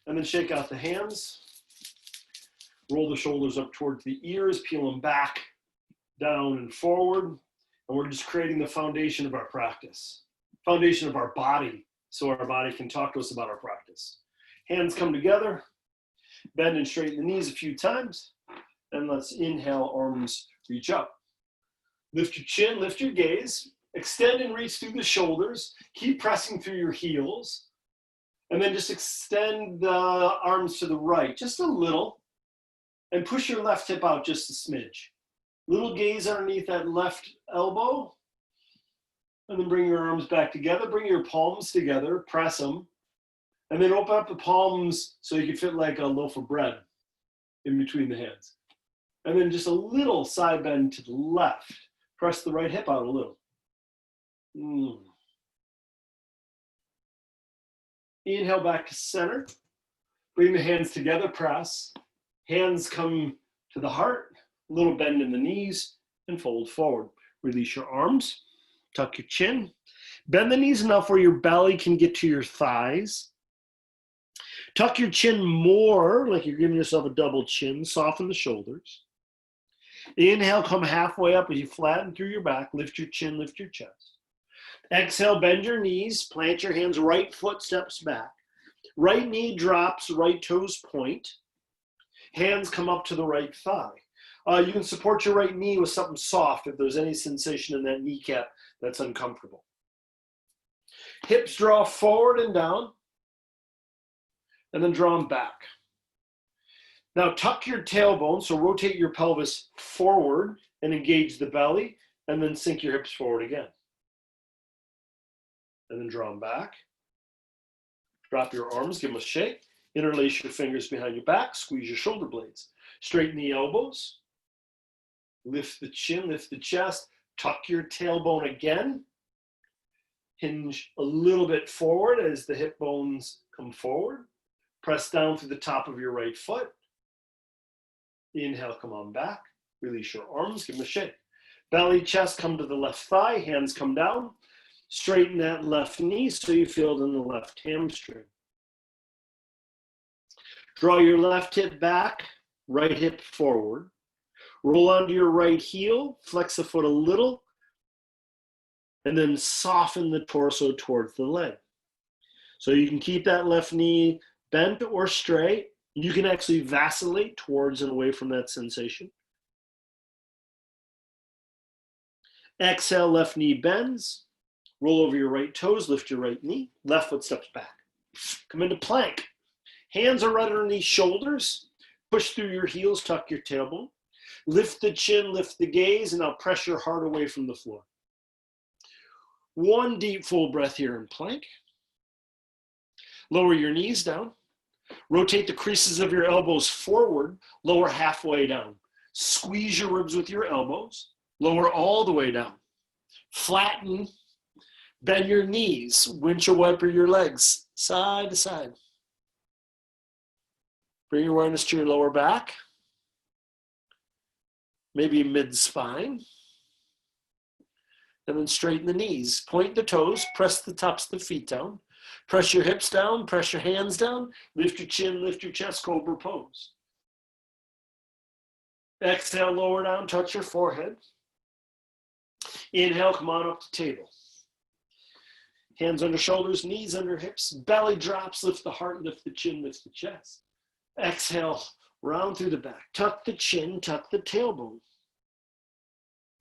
And then shake out the hands. Roll the shoulders up towards the ears, peel them back, down and forward. And we're just creating the foundation of our practice, foundation of our body, so our body can talk to us about our practice. Hands come together, bend and straighten the knees a few times, and let's inhale, arms reach up. Lift your chin, lift your gaze, extend and reach through the shoulders, keep pressing through your heels, and then just extend the arms to the right, just a little, and push your left hip out just a smidge. Little gaze underneath that left elbow, and then bring your arms back together, bring your palms together, press them, and then open up the palms so you can fit like a loaf of bread in between the hands. And then just a little side bend to the left. Press the right hip out a little. Inhale back to center. Bring the hands together, press. Hands come to the heart, a little bend in the knees, and fold forward. Release your arms, tuck your chin. Bend the knees enough where your belly can get to your thighs. Tuck your chin more, like you're giving yourself a double chin. Soften the shoulders. Inhale, come halfway up as you flatten through your back. Lift your chin, lift your chest. Exhale, bend your knees. Plant your hands, right foot steps back. Right knee drops, right toes point. Hands come up to the right thigh. You can support your right knee with something soft if there's any sensation in that kneecap that's uncomfortable. Hips draw forward and down, and then draw them back. Now tuck your tailbone, so rotate your pelvis forward and engage the belly, and then sink your hips forward again. And then draw them back. Drop your arms, give them a shake. Interlace your fingers behind your back, squeeze your shoulder blades. Straighten the elbows. Lift the chin, lift the chest. Tuck your tailbone again. Hinge a little bit forward as the hip bones come forward. Press down through the top of your right foot. Inhale, come on back. Release your arms, give them a shake. Belly, chest, come to the left thigh. Hands come down. Straighten that left knee so you feel it in the left hamstring. Draw your left hip back, right hip forward. Roll onto your right heel, flex the foot a little, and then soften the torso towards the leg. So you can keep that left knee bent or straight. You can actually vacillate towards and away from that sensation. Exhale, left knee bends. Roll over your right toes, lift your right knee. Left foot steps back. Come into plank. Hands are right underneath shoulders. Push through your heels, tuck your tailbone. Lift the chin, lift the gaze, and now press your heart away from the floor. One deep full breath here in plank. Lower your knees down. Rotate the creases of your elbows forward, lower halfway down. Squeeze your ribs with your elbows, lower all the way down. Flatten, bend your knees, windshield wiper your legs, side to side. Bring your awareness to your lower back, maybe mid-spine. And then straighten the knees, point the toes, press the tops of the feet down. Press your hips down, press your hands down, lift your chin, lift your chest, cobra pose. Exhale, lower down, touch your forehead. Inhale, come on up to table. Hands under shoulders, knees under hips, belly drops, lift the heart, lift the chin, lift the chest. Exhale, round through the back. Tuck the chin, tuck the tailbone.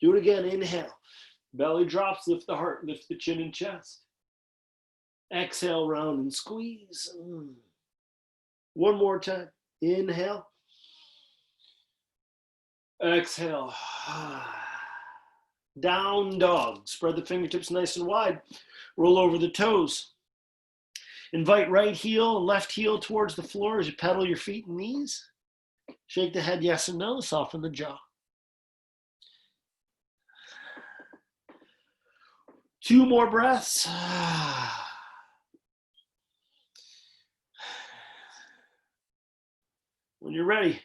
Do it again, inhale. Belly drops, lift the heart, lift the chin and chest. Exhale, round and squeeze. One more time. Inhale. Exhale. Down dog. Spread the fingertips nice and wide. Roll over the toes. Invite right heel and left heel towards the floor as you pedal your feet and knees. Shake the head yes and no. Soften the jaw. Two more breaths. When you're ready,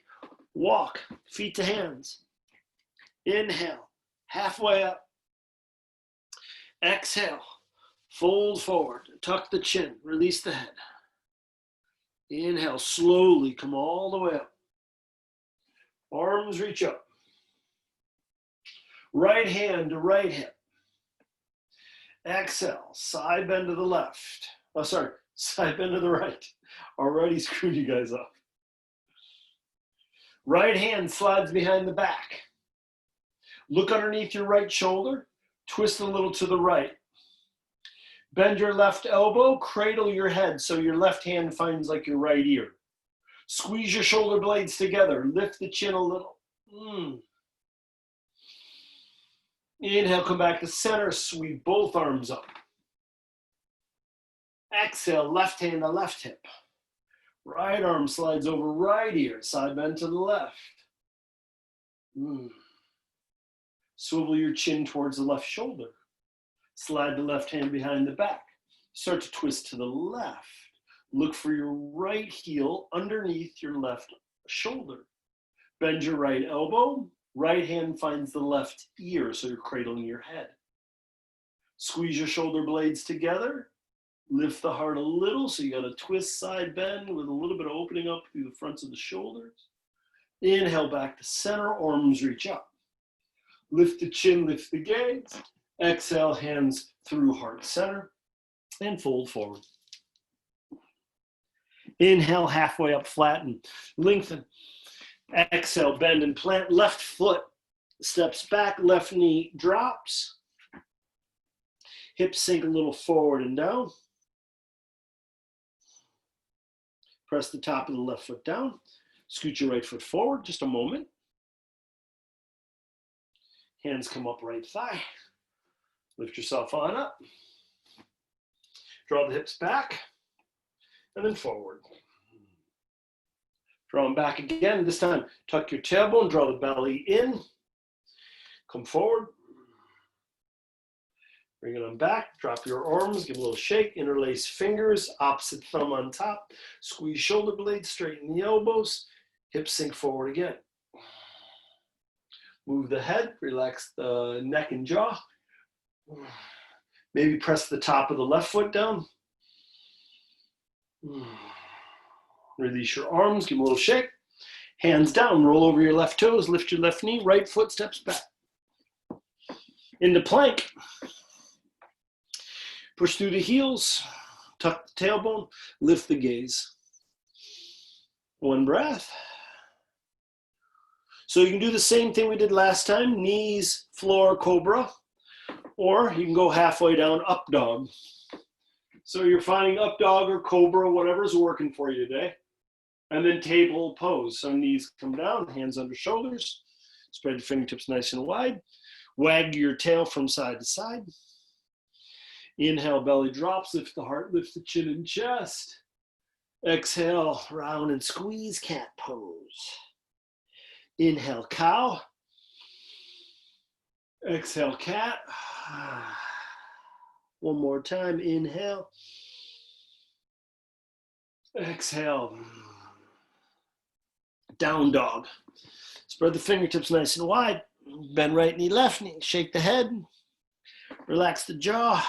walk, feet to hands. Inhale, halfway up. Exhale, fold forward, tuck the chin, release the head. Inhale, slowly come all the way up. Arms reach up. Right hand to right hip. Exhale, side bend to the left. Oh, sorry, side bend to the right. Already screwed you guys up. Right hand slides behind the back. Look underneath your right shoulder. Twist a little to the right. Bend your left elbow, cradle your head so your left hand finds like your right ear. Squeeze your shoulder blades together. Lift the chin a little. Inhale, come back to center. Sweep both arms up. Exhale, left hand to left hip. Right arm slides over right ear. Side bend to the left. Swivel your chin towards the left shoulder. Slide the left hand behind the back. Start to twist to the left. Look for your right heel underneath your left shoulder. Bend your right elbow. Right hand finds the left ear, so you're cradling your head. Squeeze your shoulder blades together. Lift the heart a little, so you got a twist side bend with a little bit of opening up through the fronts of the shoulders. Inhale back to center, arms reach up. Lift the chin, lift the gaze. Exhale, hands through heart center, and fold forward. Inhale, halfway up, flatten, lengthen. Exhale, bend and plant. Left foot steps back, left knee drops. Hips sink a little forward and down. Press the top of the left foot down. Scoot your right foot forward, just a moment. Hands come up right thigh. Lift yourself on up. Draw the hips back, and then forward. Draw them back again. This time, tuck your tailbone, draw the belly in. Come forward. Bring it on back. Drop your arms, give a little shake. Interlace fingers, opposite thumb on top. Squeeze shoulder blades, straighten the elbows. Hips sink forward again. Move the head, relax the neck and jaw. Maybe press the top of the left foot down. Release your arms, give them a little shake. Hands down, roll over your left toes, lift your left knee, right foot steps back. Into plank. Push through the heels, tuck the tailbone, lift the gaze. One breath. So you can do the same thing we did last time, knees, floor, cobra, or you can go halfway down, up dog. So you're finding up dog or cobra, whatever's working for you today. And then table pose. So knees come down, hands under shoulders. Spread the fingertips nice and wide. Wag your tail from side to side. Inhale, belly drops, lift the heart, lift the chin and chest. Exhale, round and squeeze, cat pose. Inhale, cow. Exhale, cat. One more time, inhale. Exhale. Down dog. Spread the fingertips nice and wide. Bend right knee, left knee. Shake the head. Relax the jaw.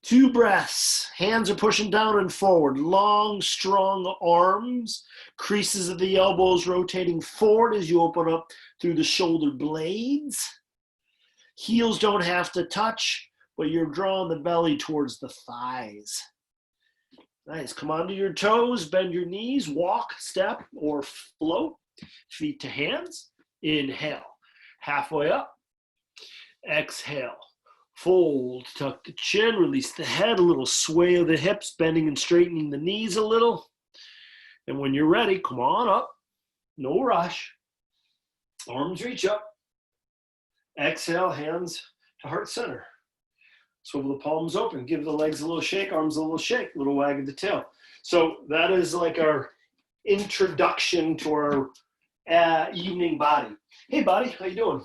2 breaths. Hands are pushing down and forward. Long, strong arms. Creases of the elbows rotating forward as you open up through the shoulder blades. Heels don't have to touch, but you're drawing the belly towards the thighs. Nice. Come onto your toes, bend your knees, walk, step, or float. Feet to hands. Inhale. Halfway up. Exhale. Fold, tuck the chin, release the head, a little sway of the hips, bending and straightening the knees a little. And when you're ready, come on up. No rush. Arms reach up. Exhale, hands to heart center. Swivel the palms open, give the legs a little shake, arms a little shake, little wag of the tail. So that is like our introduction to our evening body. Hey, body, how you doing?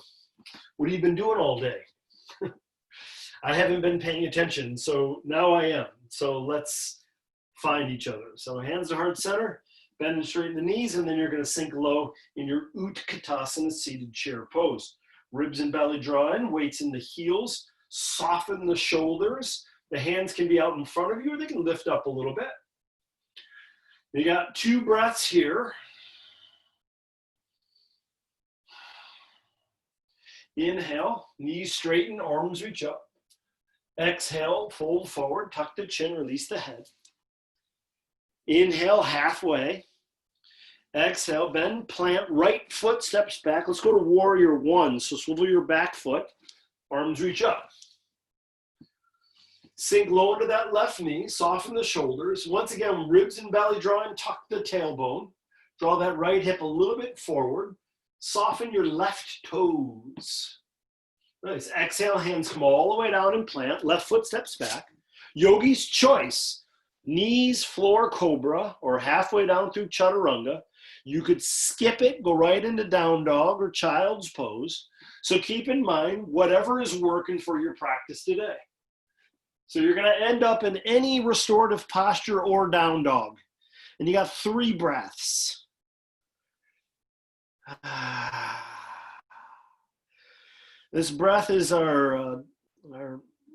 What have you been doing all day? I haven't been paying attention, so now I am. So let's find each other. So hands to heart center, bend and straighten the knees, and then you're going to sink low in your Utkatasana seated chair pose. Ribs and belly draw in, weights in the heels, soften the shoulders. The hands can be out in front of you, or they can lift up a little bit. You got 2 breaths here. Inhale, knees straighten, arms reach up. Exhale, fold forward, tuck the chin, release the head. Inhale, halfway. Exhale, bend, plant, right foot steps back. Let's go to warrior 1. So swivel your back foot, arms reach up. Sink low into that left knee, soften the shoulders. Once again, ribs and belly draw in, tuck the tailbone. Draw that right hip a little bit forward. Soften your left toes. Nice. Exhale, hands come all the way down and plant. Left foot steps back. Yogi's choice. Knees, floor, cobra, or halfway down through chaturanga. You could skip it, go right into down dog or child's pose. So keep in mind whatever is working for your practice today. So you're going to end up in any restorative posture or down dog. And you got 3 breaths. This breath is our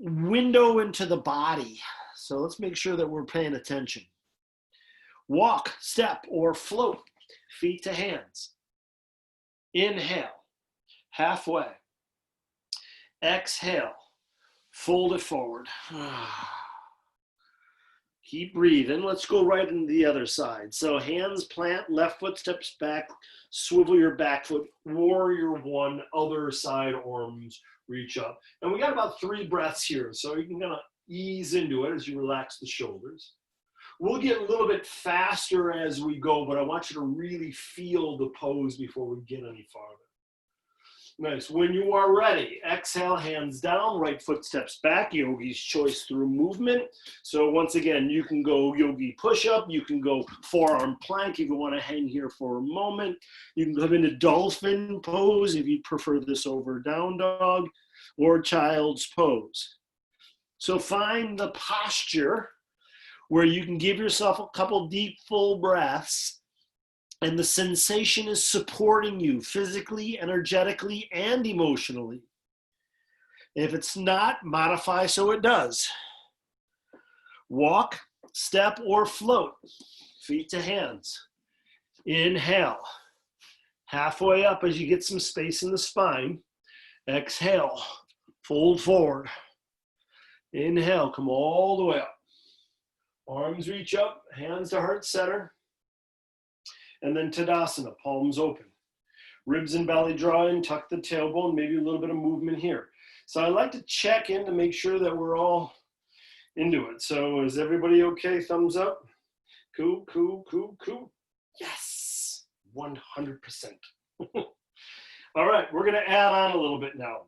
window into the body. So let's make sure that we're paying attention. Walk, step, or float, feet to hands. Inhale, halfway. Exhale, fold it forward. Keep breathing. Let's go right into the other side. So hands plant, left foot steps back, swivel your back foot, warrior 1, other side, arms reach up. And we got about 3 breaths here. So you can kind of ease into it as you relax the shoulders. We'll get a little bit faster as we go, but I want you to really feel the pose before we get any farther. Nice. When you are ready, exhale, hands down, right foot steps back, yogi's choice through movement. So once again, you can go yogi push-up, you can go forearm plank if you want to hang here for a moment. You can come into dolphin pose if you prefer this over down dog, or child's pose. So find the posture where you can give yourself a couple deep, full breaths, and the sensation is supporting you physically, energetically, and emotionally. If it's not, modify so it does. Walk, step, or float, feet to hands. Inhale, halfway up as you get some space in the spine. Exhale, fold forward. Inhale, come all the way up. Arms reach up, hands to heart center. And then Tadasana, palms open. Ribs and belly draw in, tuck the tailbone, maybe a little bit of movement here. So I like to check in to make sure that we're all into it. So is everybody okay? Thumbs up. Cool, cool, cool, cool. Yes, 100%. All right, we're gonna add on a little bit now.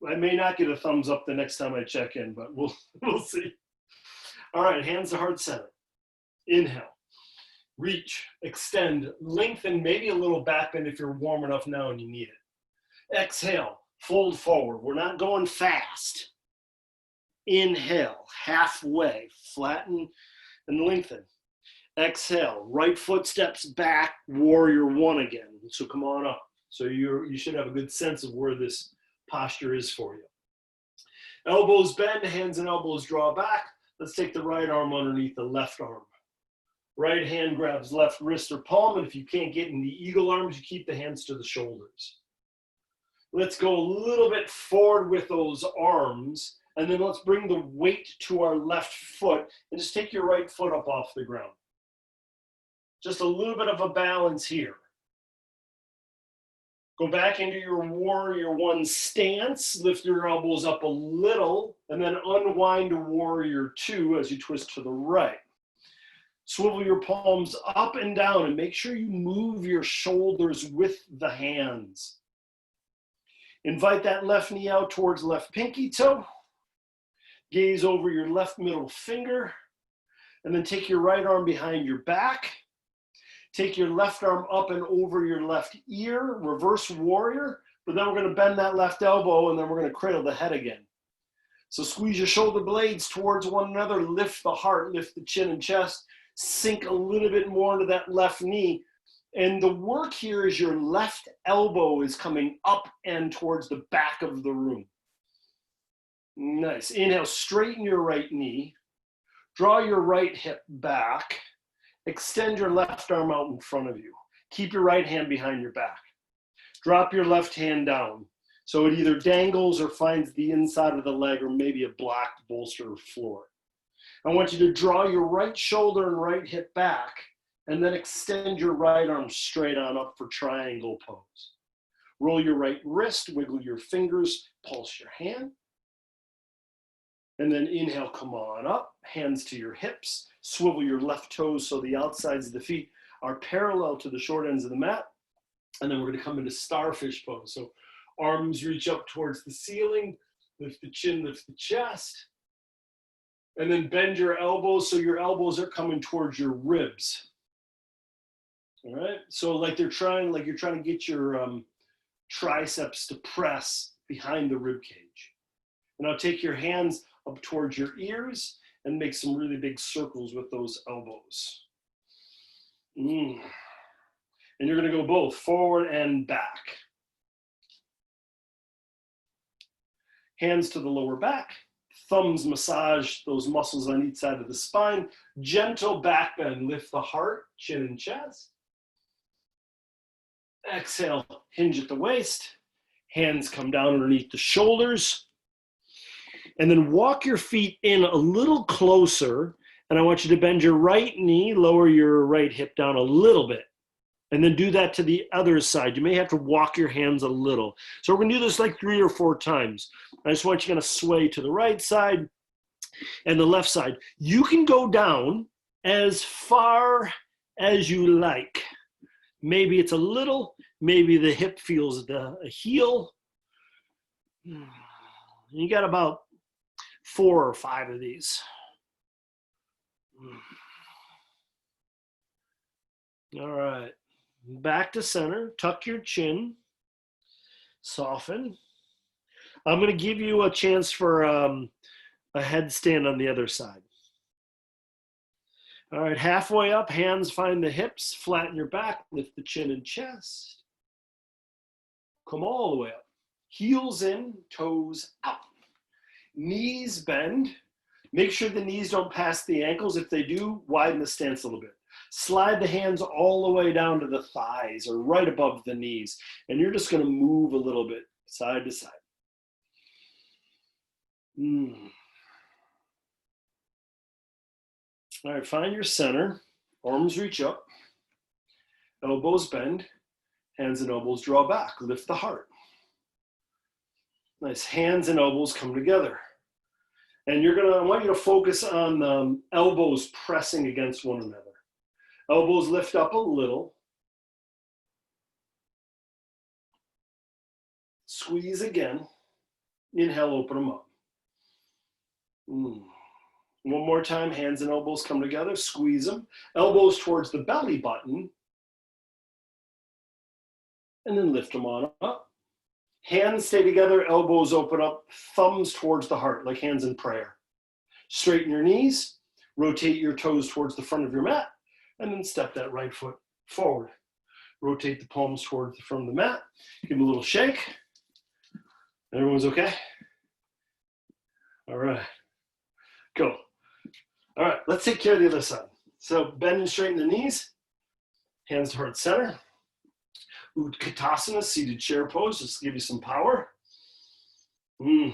I may not get a thumbs up the next time I check in, but we'll see. All right, hands to heart center. Inhale. Reach, extend, lengthen, maybe a little back bend if you're warm enough now and you need it. Exhale, fold forward. We're not going fast. Inhale, halfway, flatten and lengthen. Exhale, right foot steps back, warrior 1 again. So come on up. So you should have a good sense of where this posture is for you. Elbows bend, hands and elbows draw back. Let's take the right arm underneath the left arm. Right hand grabs left wrist or palm, and if you can't get in the eagle arms, you keep the hands to the shoulders. Let's go a little bit forward with those arms, and then let's bring the weight to our left foot, and just take your right foot up off the ground. Just a little bit of a balance here. Go back into your warrior 1 stance, lift your elbows up a little, and then unwind to warrior 2 as you twist to the right. Swivel your palms up and down and make sure you move your shoulders with the hands. Invite that left knee out towards left pinky toe. Gaze over your left middle finger. And then take your right arm behind your back. Take your left arm up and over your left ear, reverse warrior. But then we're going to bend that left elbow and then we're going to cradle the head again. So squeeze your shoulder blades towards one another. Lift the heart, lift the chin and chest. Sink a little bit more into that left knee. And the work here is your left elbow is coming up and towards the back of the room. Nice. Inhale, straighten your right knee. Draw your right hip back. Extend your left arm out in front of you. Keep your right hand behind your back. Drop your left hand down so it either dangles or finds the inside of the leg or maybe a block, bolster, or floor. I want you to draw your right shoulder and right hip back and then extend your right arm straight on up for triangle pose. Roll your right wrist, wiggle your fingers, pulse your hand. And then inhale, come on up, hands to your hips, swivel your left toes so the outsides of the feet are parallel to the short ends of the mat. And then we're gonna come into starfish pose. So arms reach up towards the ceiling, lift the chin, lift the chest. And then bend your elbows so your elbows are coming towards your ribs. All right, so like you're trying to get your triceps to press behind the rib cage. And now take your hands up towards your ears and make some really big circles with those elbows. And you're gonna go both forward and back. Hands to the lower back, thumbs massage those muscles on each side of the spine. Gentle back bend, lift the heart, chin and chest. Exhale, hinge at the waist. Hands come down underneath the shoulders. And then walk your feet in a little closer. And I want you to bend your right knee, lower your right hip down a little bit. And then do that to the other side. You may have to walk your hands a little. So we're gonna do this like 3 or 4 times. I just want you to sway to the right side and the left side. You can go down as far as you like. Maybe it's a little, maybe the hip feels the heel. You got about 4 or 5 of these. All right, back to center, tuck your chin, soften. I'm gonna give you a chance for a headstand on the other side. All right, halfway up, hands find the hips, flatten your back, lift the chin and chest. Come all the way up. Heels in, toes out. Knees bend. Make sure the knees don't pass the ankles. If they do, widen the stance a little bit. Slide the hands all the way down to the thighs or right above the knees. And you're just gonna move a little bit side to side. All right, find your center. Arms reach up. Elbows bend. Hands and elbows draw back. Lift the heart. Nice. Hands and elbows come together. And I want you to focus on the elbows pressing against one another. Elbows lift up a little. Squeeze again. Inhale, open them up. One more time, hands and elbows come together, squeeze them. Elbows towards the belly button. And then lift them on up. Hands stay together, elbows open up, thumbs towards the heart, like hands in prayer. Straighten your knees, rotate your toes towards the front of your mat, and then step that right foot forward. Rotate the palms towards the front of the mat. Give them a little shake. Everyone's okay? All right, go. All right, let's take care of the other side. So bend and straighten the knees, hands to heart center. Utkatasana, seated chair pose, just to give you some power. One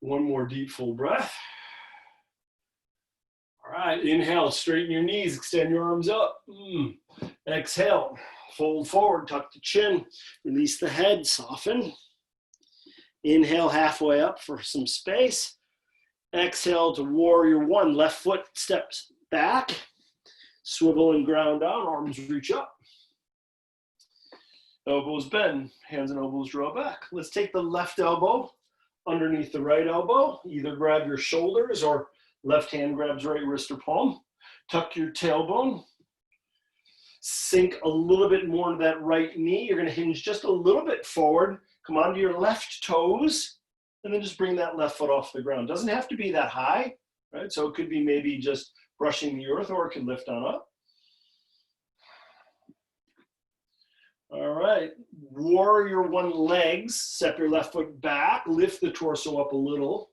more deep full breath. All right, inhale, straighten your knees, extend your arms up. Exhale, fold forward, tuck the chin, release the head, soften. Inhale, halfway up for some space. Exhale to warrior one, left foot steps back. Swivel and ground down, arms reach up. Elbows bend, hands and elbows draw back. Let's take the left elbow underneath the right elbow. Either grab your shoulders or left hand grabs right wrist or palm. Tuck your tailbone. Sink a little bit more into that right knee. You're gonna hinge just a little bit forward. Come onto your left toes and then just bring that left foot off the ground. Doesn't have to be that high, right? So it could be maybe just brushing the earth or it can lift on up. All right, warrior one legs, step your left foot back, lift the torso up a little.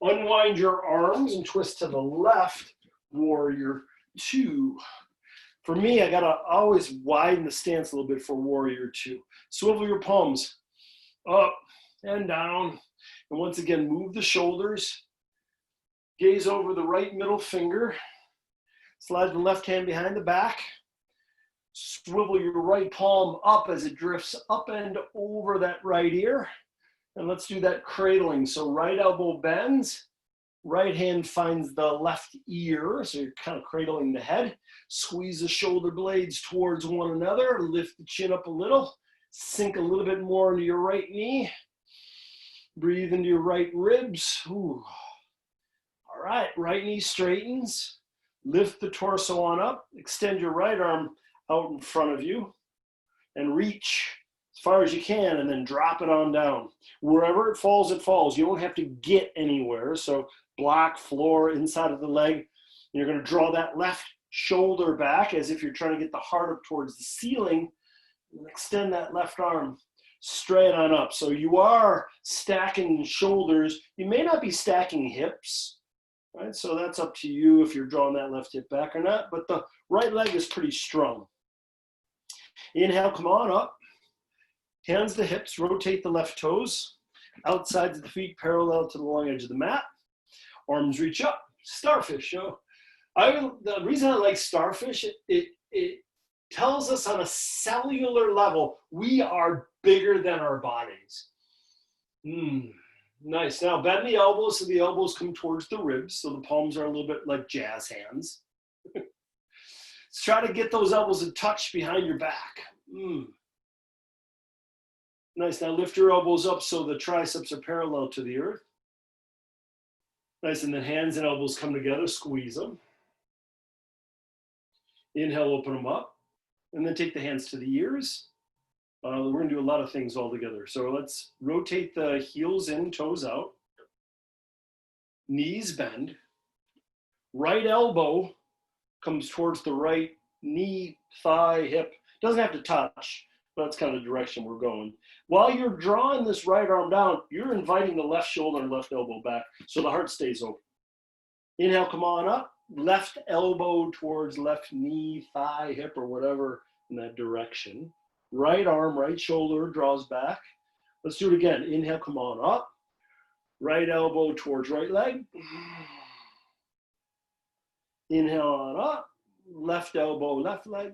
Unwind your arms and twist to the left warrior two. For me, I gotta always widen the stance a little bit for warrior two. Swivel your palms up and down. And once again, move the shoulders. Gaze over the right middle finger. Slide the left hand behind the back. Swivel your right palm up as it drifts up and over that right ear. And let's do that cradling. So right elbow bends, right hand finds the left ear. So you're kind of cradling the head. Squeeze the shoulder blades towards one another. Lift the chin up a little. Sink a little bit more into your right knee. Breathe into your right ribs. Ooh. All right, right knee straightens. Lift the torso on up. Extend your right arm out in front of you and reach as far as you can, and then drop it on down. Wherever it falls, it falls. You don't have to get anywhere. So block, floor, inside of the leg. You're going to draw that left shoulder back as if you're trying to get the heart up towards the ceiling, and extend that left arm straight on up. So you are stacking shoulders. You may not be stacking hips, right? So that's up to you if you're drawing that left hip back or not, but the right leg is pretty strong. Inhale, come on up. Hands to hips, rotate the left toes. Outsides of the feet parallel to the long edge of the mat. Arms reach up. Starfish. The reason I like starfish, it tells us on a cellular level, we are bigger than our bodies. Nice. Now bend the elbows so the elbows come towards the ribs. So the palms are a little bit like jazz hands. Let's try to get those elbows in touch behind your back. Nice. Now lift your elbows up so the triceps are parallel to the earth. Nice. And then hands and elbows come together. Squeeze them. Inhale, open them up. And then take the hands to the ears. We're going to do a lot of things all together. So let's rotate the heels in, toes out. Knees bend. Right elbow comes towards the right knee, thigh, hip. Doesn't have to touch, but that's kind of the direction we're going. While you're drawing this right arm down, you're inviting the left shoulder and left elbow back so the heart stays open. Inhale, come on up. Left elbow towards left knee, thigh, hip, or whatever in that direction. Right arm, right shoulder draws back. Let's do it again. Inhale, come on up. Right elbow towards right leg. Inhale on up. Left elbow, left leg.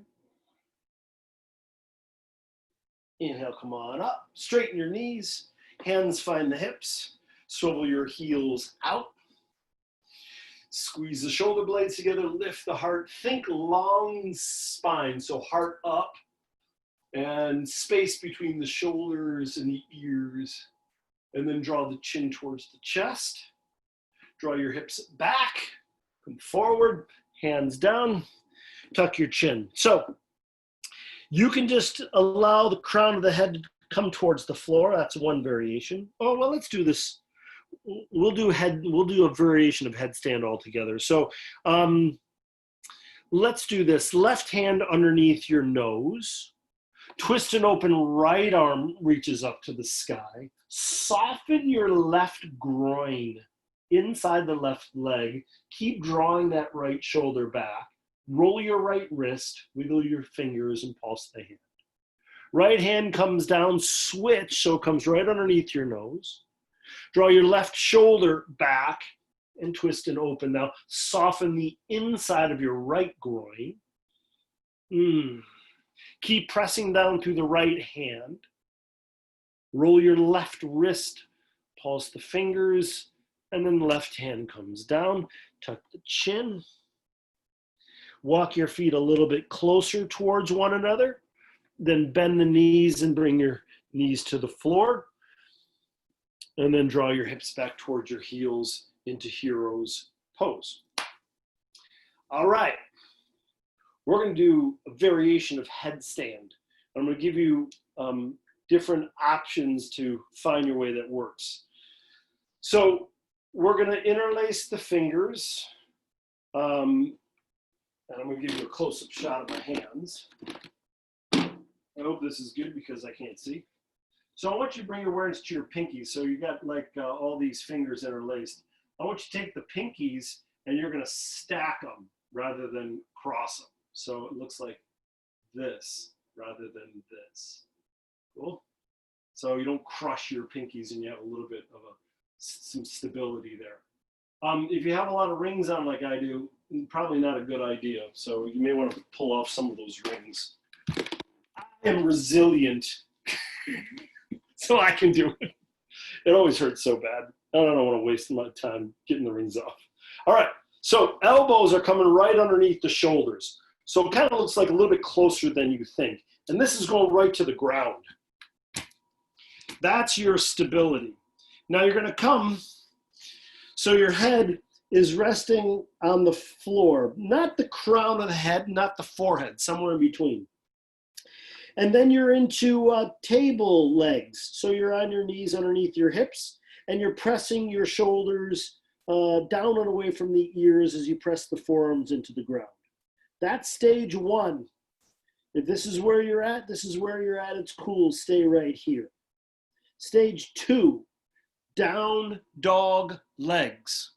Inhale, come on up. Straighten your knees. Hands find the hips. Swivel your heels out. Squeeze the shoulder blades together. Lift the heart. Think long spine. So heart up. And space between the shoulders and the ears. And then draw the chin towards the chest. Draw your hips back. Come forward. Hands down. Tuck your chin. So you can just allow the crown of the head to come towards the floor. That's one variation. Oh, well, let's do this. We'll do a variation of headstand altogether. So let's do this. Left hand underneath your nose. Twist and open right arm reaches up to the sky. Soften your left groin inside the left leg. Keep drawing that right shoulder back. Roll your right wrist, wiggle your fingers, and pulse the hand. Right hand comes down, switch, so it comes right underneath your nose. Draw your left shoulder back and twist and open. Now, soften the inside of your right groin. Keep pressing down through the right hand. Roll your left wrist, pulse the fingers, and then the left hand comes down. Tuck the chin. Walk your feet a little bit closer towards one another. Then bend the knees and bring your knees to the floor. And then draw your hips back towards your heels into hero's pose. All right. We're going to do a variation of headstand. I'm going to give you different options to find your way that works. So we're going to interlace the fingers. And I'm going to give you a close-up shot of my hands. I hope this is good because I can't see. So I want you to bring your awareness to your pinkies. So you got like all these fingers interlaced. I want you to take the pinkies and you're gonna stack them rather than cross them. So it looks like this rather than this. Cool? So you don't crush your pinkies and you have a little bit of some stability there. If you have a lot of rings on like I do, probably not a good idea. So you may want to pull off some of those rings. I am resilient, so I can do it. It always hurts so bad. I don't want to waste my time getting the rings off. All right, so elbows are coming right underneath the shoulders. So it kind of looks like a little bit closer than you think. And this is going right to the ground. That's your stability. Now you're going to come, so your head is resting on the floor, not the crown of the head, not the forehead, somewhere in between. And then you're into table legs. So you're on your knees underneath your hips, and you're pressing your shoulders down and away from the ears as you press the forearms into the ground. That's stage one. If this is where you're at, this is where you're at. It's cool. Stay right here. Stage two, down dog legs.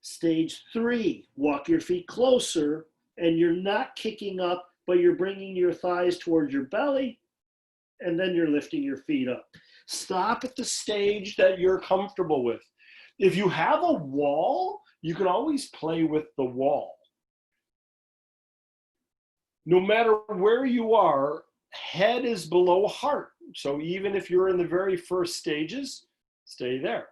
Stage three, walk your feet closer, and you're not kicking up, but you're bringing your thighs towards your belly, and then you're lifting your feet up. Stop at the stage that you're comfortable with. If you have a wall, you can always play with the wall. No matter where you are, head is below heart. So even if you're in the very first stages, stay there.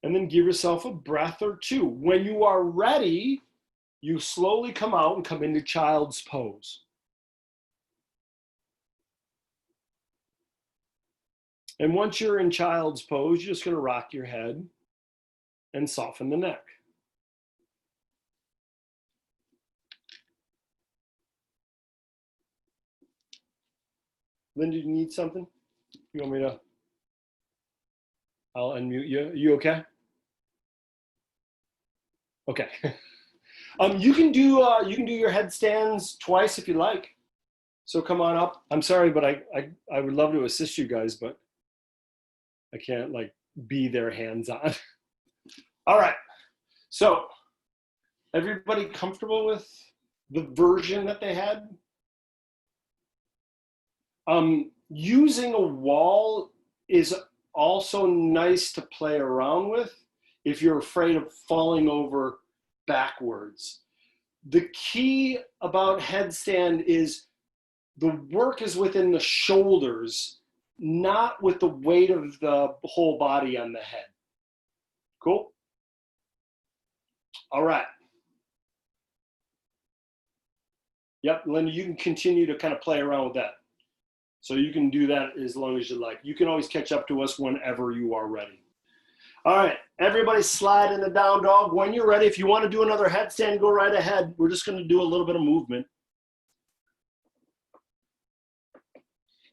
And then give yourself a breath or two. When you are ready, you slowly come out and come into child's pose. And once you're in child's pose, you're just going to rock your head and soften the neck. Linda, do you need something? You want me to? I'll unmute you. You okay? Okay. You can do your headstands twice if you like. So come on up. I'm sorry, but I would love to assist you guys, but I can't like be their hands on. All right. So everybody comfortable with the version that they had? Using a wall is also nice to play around with if you're afraid of falling over backwards. The key about headstand is the work is within the shoulders, not with the weight of the whole body on the head. Cool? All right. Yep, Linda, you can continue to kind of play around with that. So you can do that as long as you like. You can always catch up to us whenever you are ready. All right, everybody slide in the down dog. When you're ready, if you want to do another headstand, go right ahead. We're just going to do a little bit of movement.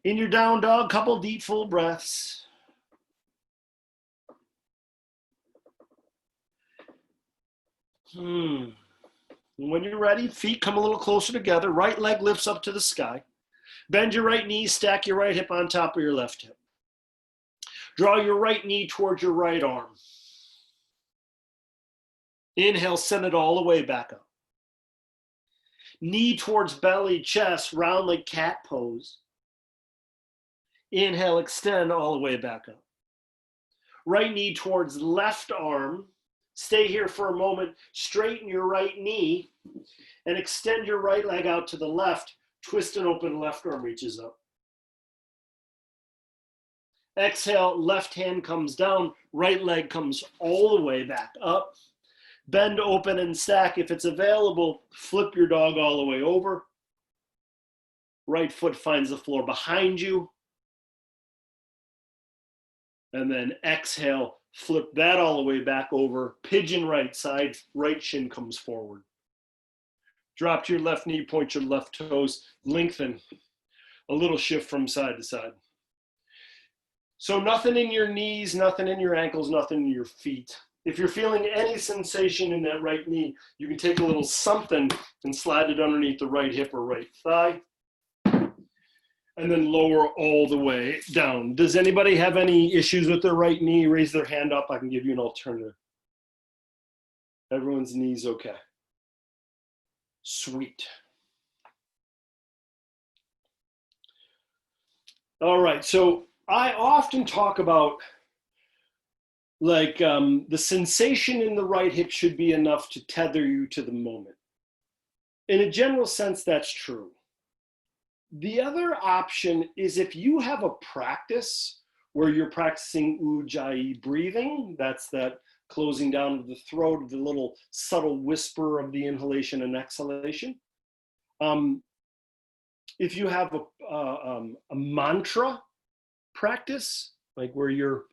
In your down dog, couple deep, full breaths. And when you're ready, feet come a little closer together. Right leg lifts up to the sky. Bend your right knee, stack your right hip on top of your left hip. Draw your right knee towards your right arm. Inhale, send it all the way back up. Knee towards belly, chest, round like cat pose. Inhale, extend all the way back up. Right knee towards left arm. Stay here for a moment. Straighten your right knee and extend your right leg out to the left. Twist and open, left arm reaches up. Exhale, left hand comes down, right leg comes all the way back up. Bend, open, and stack. If it's available, flip your dog all the way over. Right foot finds the floor behind you. And then exhale, flip that all the way back over. Pigeon right side, right shin comes forward. Drop to your left knee, point your left toes, lengthen. A little shift from side to side. So nothing in your knees, nothing in your ankles, nothing in your feet. If you're feeling any sensation in that right knee, you can take a little something and slide it underneath the right hip or right thigh. and then lower all the way down. Does anybody have any issues with their right knee? Raise their hand up. I can give you an alternative. Everyone's knee's okay. Sweet. All right, so I often talk about like the sensation in the right hip should be enough to tether you to the moment. In a general sense, that's true. The other option is if you have a practice where you're practicing ujjayi breathing, that's that closing down of the throat, the little subtle whisper of the inhalation and exhalation. If you have a mantra practice, like where you're,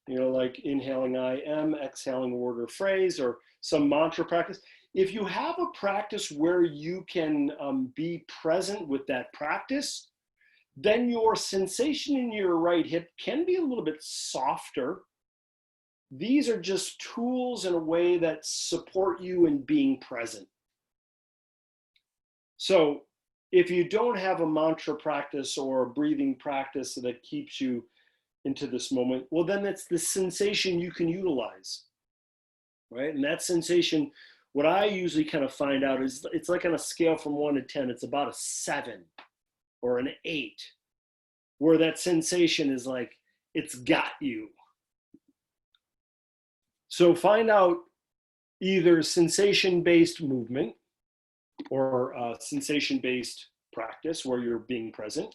like inhaling I am, exhaling word or phrase, or some mantra practice. If you have a practice where you can be present with that practice, then your sensation in your right hip can be a little bit softer. These are just tools in a way that support you in being present. So if you don't have a mantra practice or a breathing practice that keeps you into this moment, well, then it's the sensation you can utilize, right? And that sensation, what I usually kind of find out is it's like on a scale from 1 to 10, it's about a 7 or an 8, where that sensation is like, it's got you. So find out either sensation-based movement or sensation-based practice where you're being present,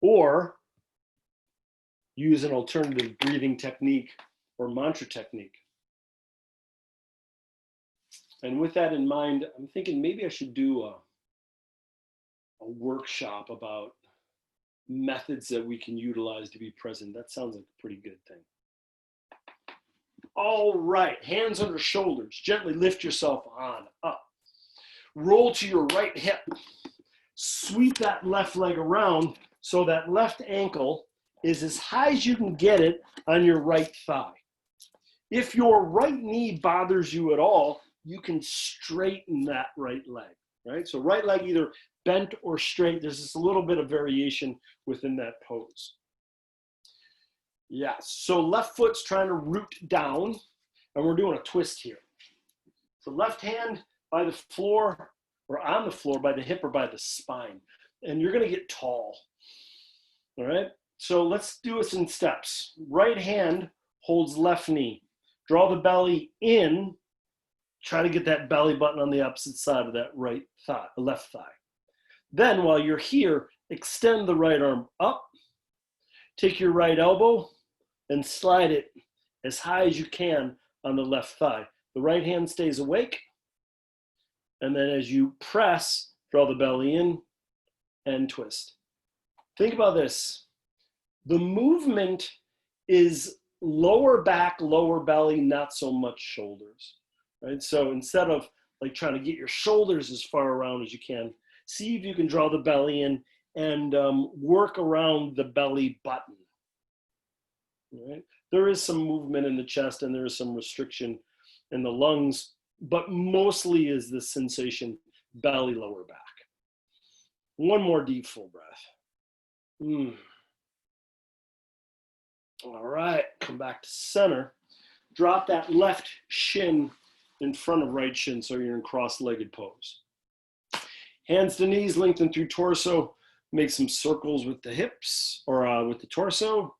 or use an alternative breathing technique or mantra technique. And with that in mind, I'm thinking maybe I should do a workshop about methods that we can utilize to be present. That sounds like a pretty good thing. All right, hands under shoulders. Gently lift yourself on, up. Roll to your right hip. Sweep that left leg around so that left ankle is as high as you can get it on your right thigh. If your right knee bothers you at all, you can straighten that right leg, right? So right leg either bent or straight. There's just a little bit of variation within that pose. Yes, so left foot's trying to root down, and we're doing a twist here. So left hand by the floor, or on the floor by the hip or by the spine, and you're gonna get tall, all right? So let's do this in steps. Right hand holds left knee. Draw the belly in, try to get that belly button on the opposite side of that right thigh, the left thigh. Then while you're here, extend the right arm up, take your right elbow and slide it as high as you can on the left thigh. The right hand stays awake. And then as you press, draw the belly in and twist. Think about this. The movement is lower back, lower belly, not so much shoulders, right? So instead of like trying to get your shoulders as far around as you can, see if you can draw the belly in and work around the belly button. Right? There is some movement in the chest and there is some restriction in the lungs, but mostly is the sensation belly, lower back. One more deep full breath. All right, come back to center. Drop that left shin in front of right shin so you're in cross-legged pose. Hands to knees, lengthen through torso. Make some circles with the hips or with the torso.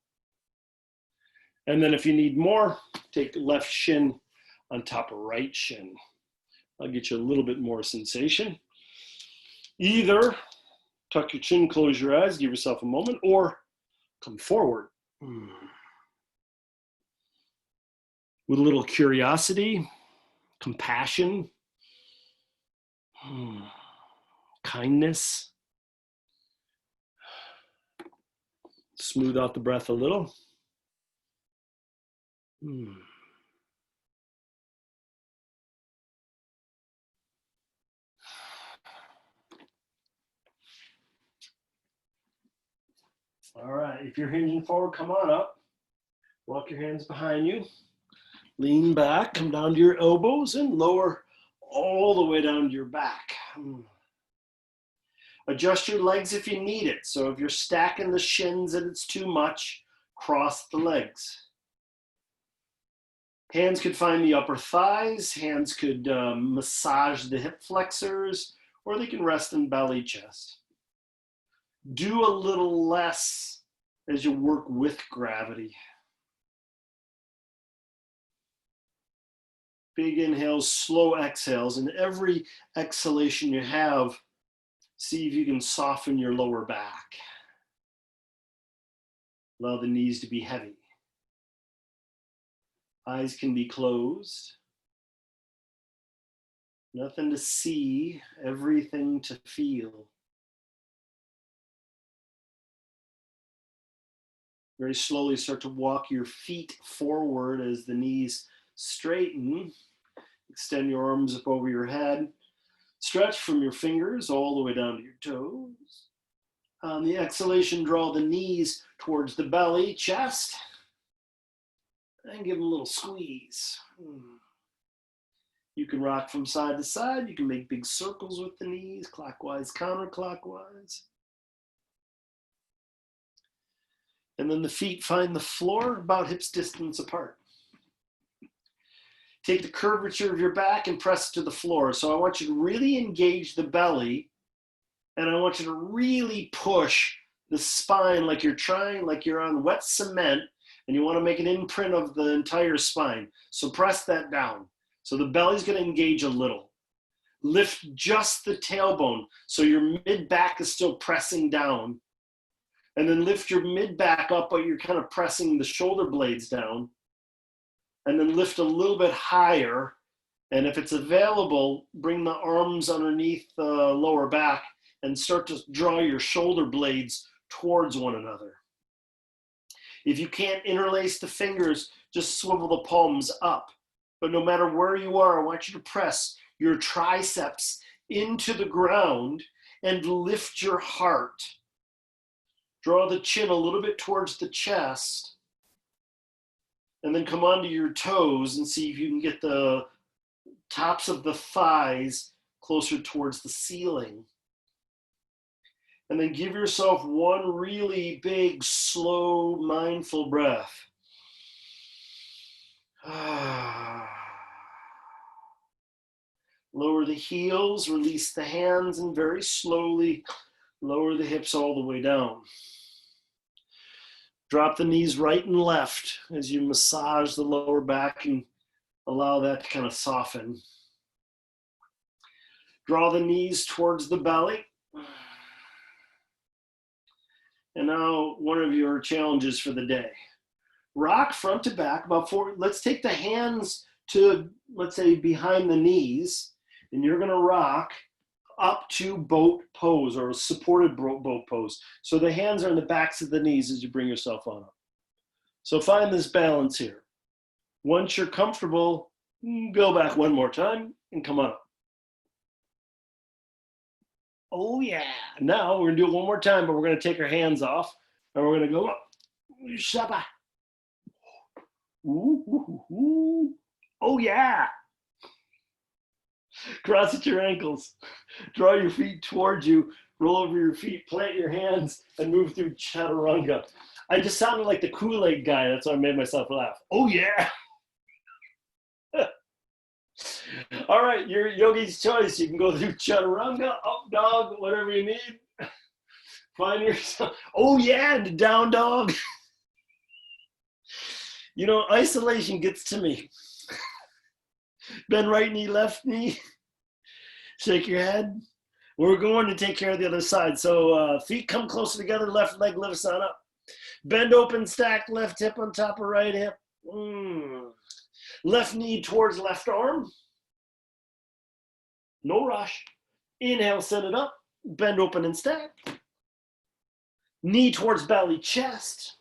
And then if you need more, take left shin on top of right shin. I'll get you a little bit more sensation. Either tuck your chin, close your eyes, give yourself a moment, or come forward. With a little curiosity, compassion, kindness. Smooth out the breath a little. All right, if you're hinging forward, come on up. Walk your hands behind you. Lean back, come down to your elbows and lower all the way down to your back. Adjust your legs if you need it. So if you're stacking the shins and it's too much, cross the legs. Hands could find the upper thighs. Hands could massage the hip flexors, or they can rest in belly, chest. Do a little less as you work with gravity. Big inhales, slow exhales, and every exhalation you have, see if you can soften your lower back. Allow the knees to be heavy. Eyes can be closed. Nothing to see, everything to feel. Very slowly start to walk your feet forward as the knees straighten. Extend your arms up over your head. Stretch from your fingers all the way down to your toes. On the exhalation, draw the knees towards the belly, chest, and give them a little squeeze. You can rock from side to side. You can make big circles with the knees, clockwise, counterclockwise. And then the feet find the floor about hips distance apart. Take the curvature of your back and press it to the floor. So I want you to really engage the belly, and I want you to really push the spine like you're on wet cement, and you want to make an imprint of the entire spine. So press that down. So the belly's going to engage a little. Lift just the tailbone so your mid-back is still pressing down. And then lift your mid-back up, but you're kind of pressing the shoulder blades down. And then lift a little bit higher. And if it's available, bring the arms underneath the lower back and start to draw your shoulder blades towards one another. If you can't interlace the fingers, just swivel the palms up. But no matter where you are, I want you to press your triceps into the ground and lift your heart. Draw the chin a little bit towards the chest. And then come onto your toes and see if you can get the tops of the thighs closer towards the ceiling. And then give yourself one really big, slow, mindful breath. Lower the heels, release the hands, and very slowly lower the hips all the way down. Drop the knees right and left as you massage the lower back and allow that to kind of soften. Draw the knees towards the belly. And now one of your challenges for the day. Rock front to back about 4. Let's take the hands to, let's say, behind the knees, and you're going to rock up to boat pose or supported boat pose. So the hands are on the backs of the knees as you bring yourself on up. So find this balance here. Once you're comfortable, go back one more time and come on up. Oh yeah. Now we're gonna do it one more time, but we're gonna take our hands off and we're gonna go up. Shaba. Ooh, ooh, ooh. Oh yeah. Cross at your ankles. Draw your feet towards you. Roll over your feet, plant your hands, and move through chaturanga. I just sounded like the Kool-Aid guy. That's why I made myself laugh. Oh yeah. All right, your yogi's choice. You can go through chaturanga, up dog, whatever you need. Find yourself. Oh yeah, and down dog. You know, isolation gets to me. Bend right knee, left knee. Shake your head. We're going to take care of the other side. So feet come closer together, left leg lifts on up. Bend open, stack, left hip on top of right hip. Left knee towards left arm. No rush. Inhale, send it up. Bend open and stack. Knee towards belly, chest.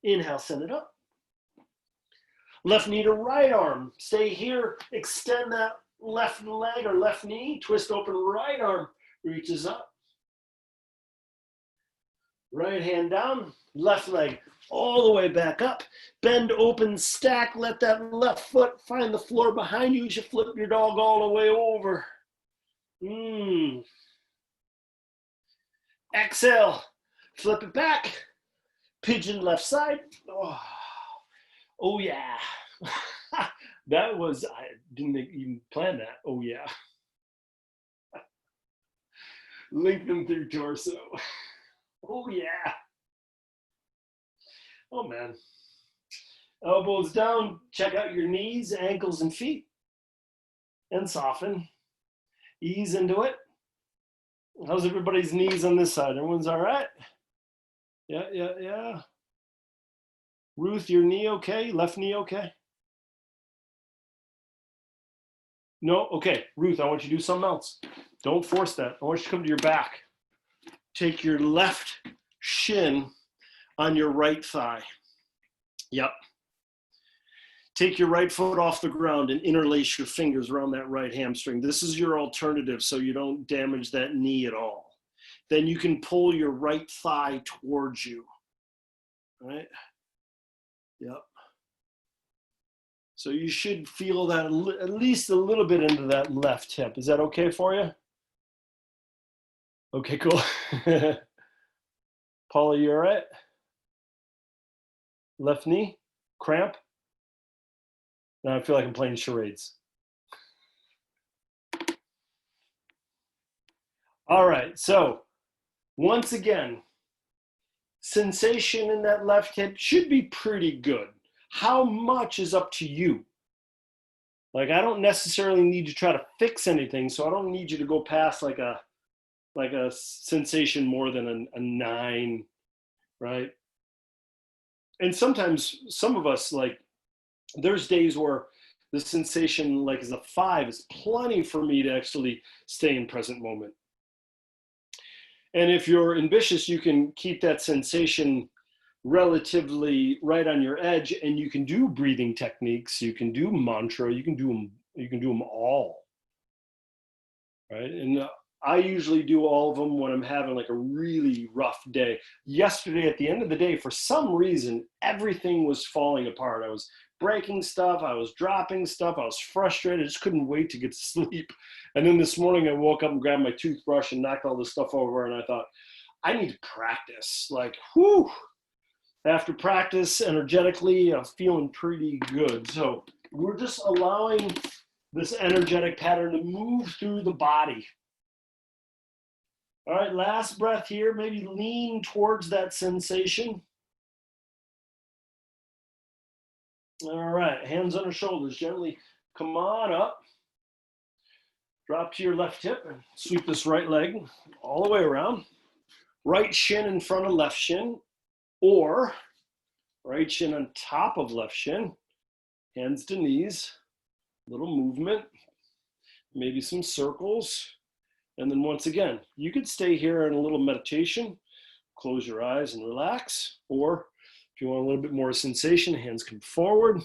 Inhale, send it up. Left knee to right arm. Stay here. Extend that left leg or left knee. Twist open, right arm reaches up. Right hand down, left leg all the way back up. Bend open, stack. Let that left foot find the floor behind you as you flip your dog all the way over. Exhale, flip it back, pigeon left side. Oh, oh yeah. That was, I didn't even plan that. Oh yeah. Lengthen through torso. Oh yeah. Oh man. Elbows down, check out your knees, ankles, and feet, and soften. Ease into it. How's everybody's knees on this side? Everyone's all right? Yeah, yeah, yeah. Ruth, your knee okay? Left knee okay? No? Okay. Ruth, I want you to do something else. Don't force that. I want you to come to your back. Take your left shin on your right thigh. Yep. Take your right foot off the ground and interlace your fingers around that right hamstring. This is your alternative so you don't damage that knee at all. Then you can pull your right thigh towards you. All right? Yep. So you should feel that at least a little bit into that left hip. Is that okay for you? Okay, cool. Paula, you all right? Left knee? Cramp? Now I feel like I'm playing charades. All right, so once again, sensation in that left hip should be pretty good. How much is up to you? Like, I don't necessarily need to try to fix anything, so I don't need you to go past like a sensation more than a 9, right? And sometimes some of us, like, there's days where the sensation like is a 5 is plenty for me to actually stay in present moment. And if you're ambitious, you can keep that sensation relatively right on your edge, and you can do breathing techniques, you can do mantra, you can do them all, right? And I usually do all of them when I'm having like a really rough day. Yesterday, at the end of the day, for some reason, everything was falling apart. I was breaking stuff, I was dropping stuff, I was frustrated, I just couldn't wait to get to sleep. And then this morning I woke up and grabbed my toothbrush and knocked all this stuff over, and I thought, I need to practice. Like, whew. After practice, energetically, I'm feeling pretty good. So we're just allowing this energetic pattern to move through the body. All right, last breath here. Maybe lean towards that sensation. All right, hands on the shoulders. Gently come on up. Drop to your left hip and sweep this right leg all the way around. Right shin in front of left shin, or right shin on top of left shin. Hands to knees. Little movement. Maybe some circles. And then once again, you could stay here in a little meditation, close your eyes and relax, or if you want a little bit more sensation, hands come forward,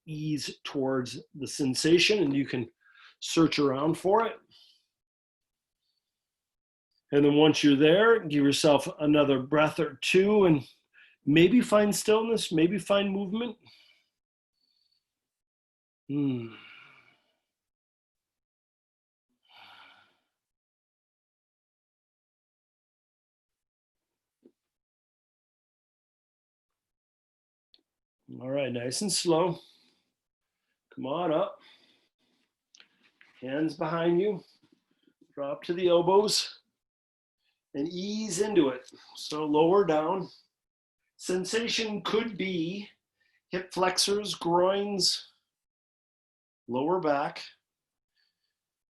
ease towards the sensation, and you can search around for it. And then once you're there, give yourself another breath or two and maybe find stillness, maybe find movement. All right, nice and slow. Come on up. Hands behind you. Drop to the elbows and ease into it. So lower down. Sensation could be hip flexors, groins, lower back.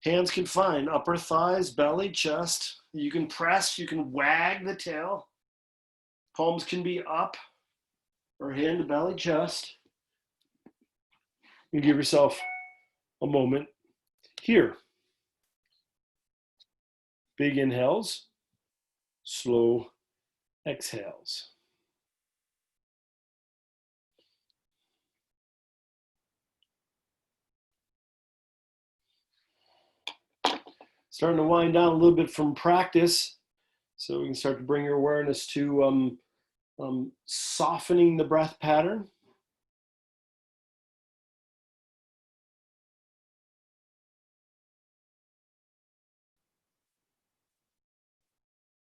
Hands can find upper thighs, belly, chest. You can press, you can wag the tail. Palms can be up or hand to belly, chest. You give yourself a moment here. Big inhales, slow exhales. Starting to wind down a little bit from practice, so we can start to bring your awareness to softening the breath pattern.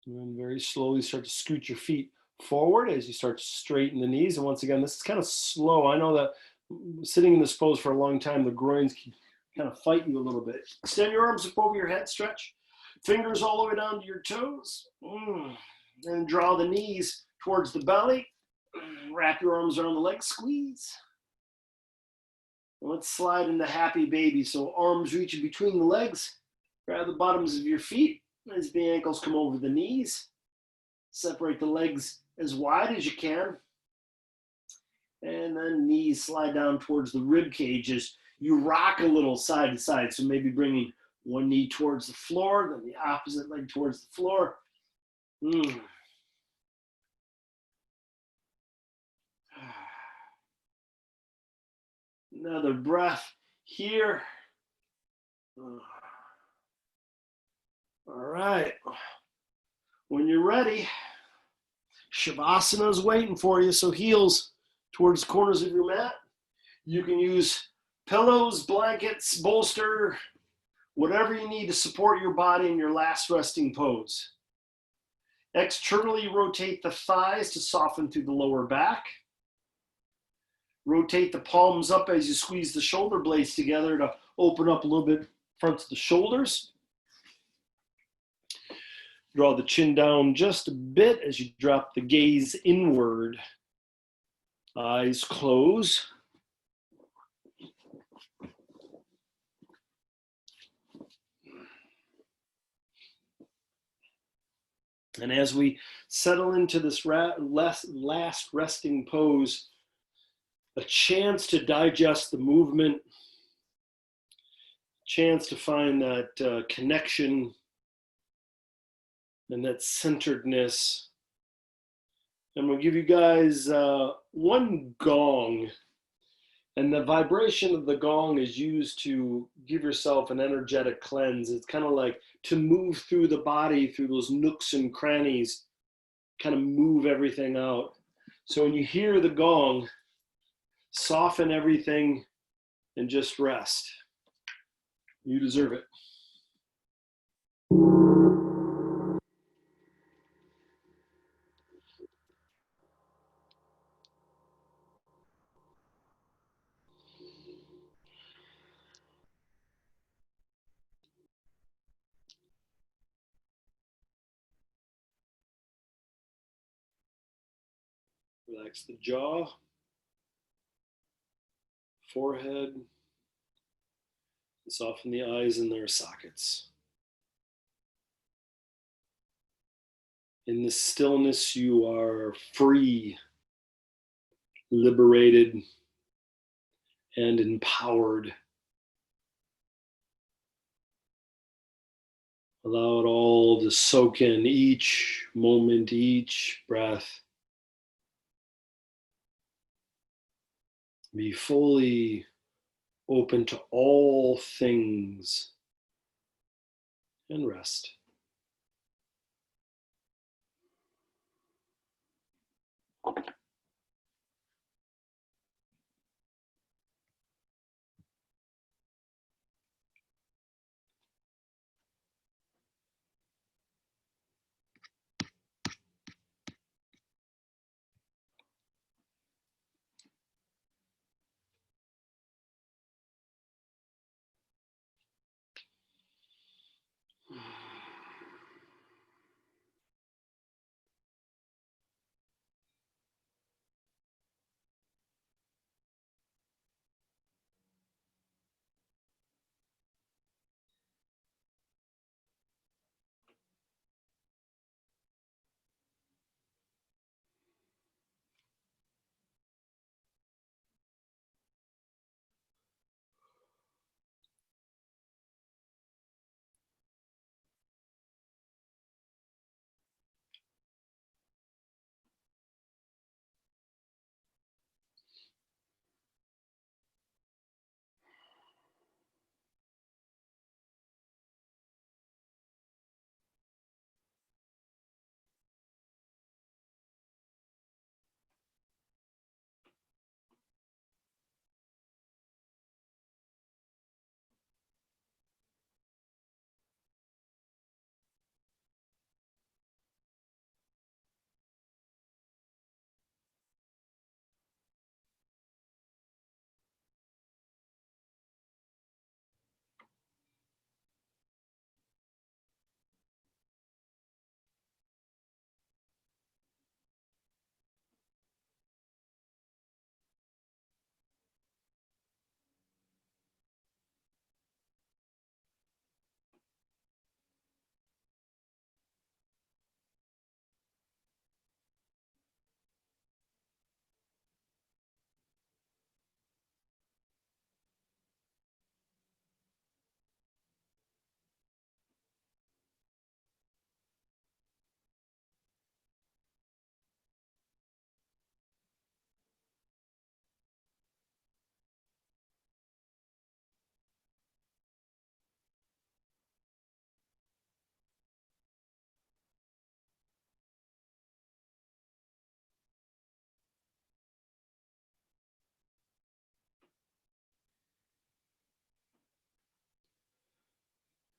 And then very slowly start to scoot your feet forward as you start to straighten the knees. And once again, this is kind of slow. I know that sitting in this pose for a long time, the groins can kind of fight you a little bit. Extend your arms up over your head, stretch. Fingers all the way down to your toes. And draw the knees towards the belly. Wrap your arms around the legs, squeeze. And let's slide into happy baby. So arms reaching between the legs. Grab the bottoms of your feet as the ankles come over the knees. Separate the legs as wide as you can. And then knees slide down towards the rib cage as you rock a little side to side. So maybe bringing one knee towards the floor, then the opposite leg towards the floor. Another breath here. All right. When you're ready, Shavasana is waiting for you. So heels towards the corners of your mat. You can use pillows, blankets, bolster, whatever you need to support your body in your last resting pose. Externally rotate the thighs to soften through the lower back. Rotate the palms up as you squeeze the shoulder blades together to open up a little bit front of the shoulders. Draw the chin down just a bit as you drop the gaze inward. Eyes close. And as we settle into this last resting pose, a chance to digest the movement, chance to find that connection and that centeredness. And we'll give you guys one gong. And the vibration of the gong is used to give yourself an energetic cleanse. It's kind of like to move through the body, through those nooks and crannies, kind of move everything out. So when you hear the gong, soften everything and just rest. You deserve it. Relax the jaw, forehead, and soften the eyes in their sockets. In this stillness, you are free, liberated, and empowered. Allow it all to soak in each moment, each breath. Be fully open to all things and rest.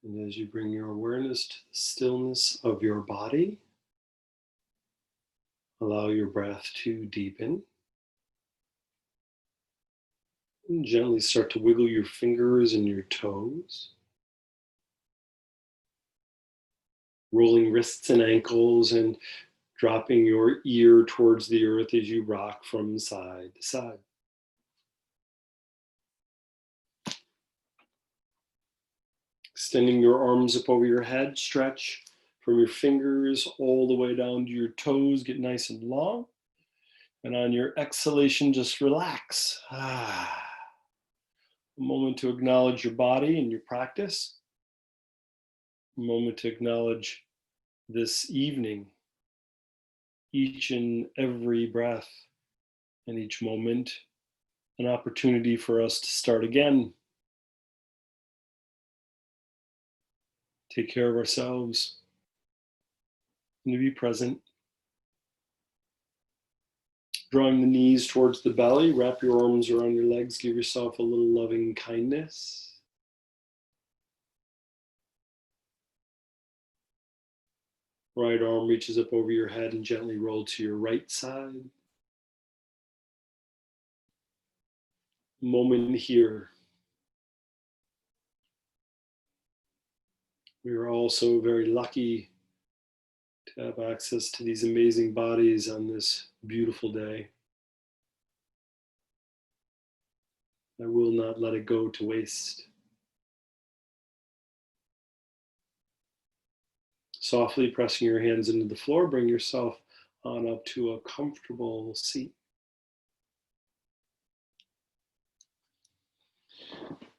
And as you bring your awareness to the stillness of your body, allow your breath to deepen. And gently start to wiggle your fingers and your toes. Rolling wrists and ankles and dropping your ear towards the earth as you rock from side to side. Extending your arms up over your head, stretch from your fingers all the way down to your toes, get nice and long. And on your exhalation, just relax. A moment to acknowledge your body and your practice. A moment to acknowledge this evening, each and every breath and each moment, an opportunity for us to start again. Take care of ourselves and to be present. Drawing the knees towards the belly, wrap your arms around your legs, give yourself a little loving kindness. Right arm reaches up over your head and gently roll to your right side. Moment here. We are all so very lucky to have access to these amazing bodies on this beautiful day. I will not let it go to waste. Softly pressing your hands into the floor, bring yourself on up to a comfortable seat.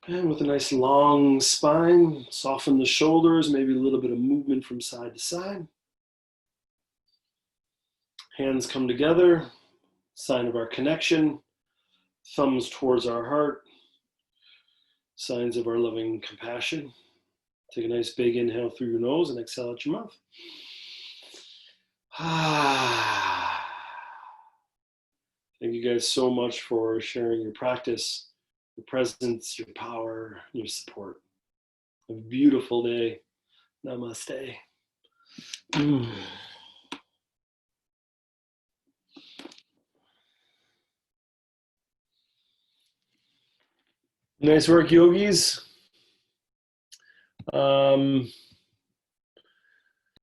And with a nice long spine, soften the shoulders, maybe a little bit of movement from side to side. Hands come together, sign of our connection. Thumbs towards our heart, signs of our loving compassion. Take a nice big inhale through your nose and exhale out your mouth. Thank you guys so much for sharing your practice, your presence, your power, your support. Have a beautiful day. Namaste. Nice work, yogis.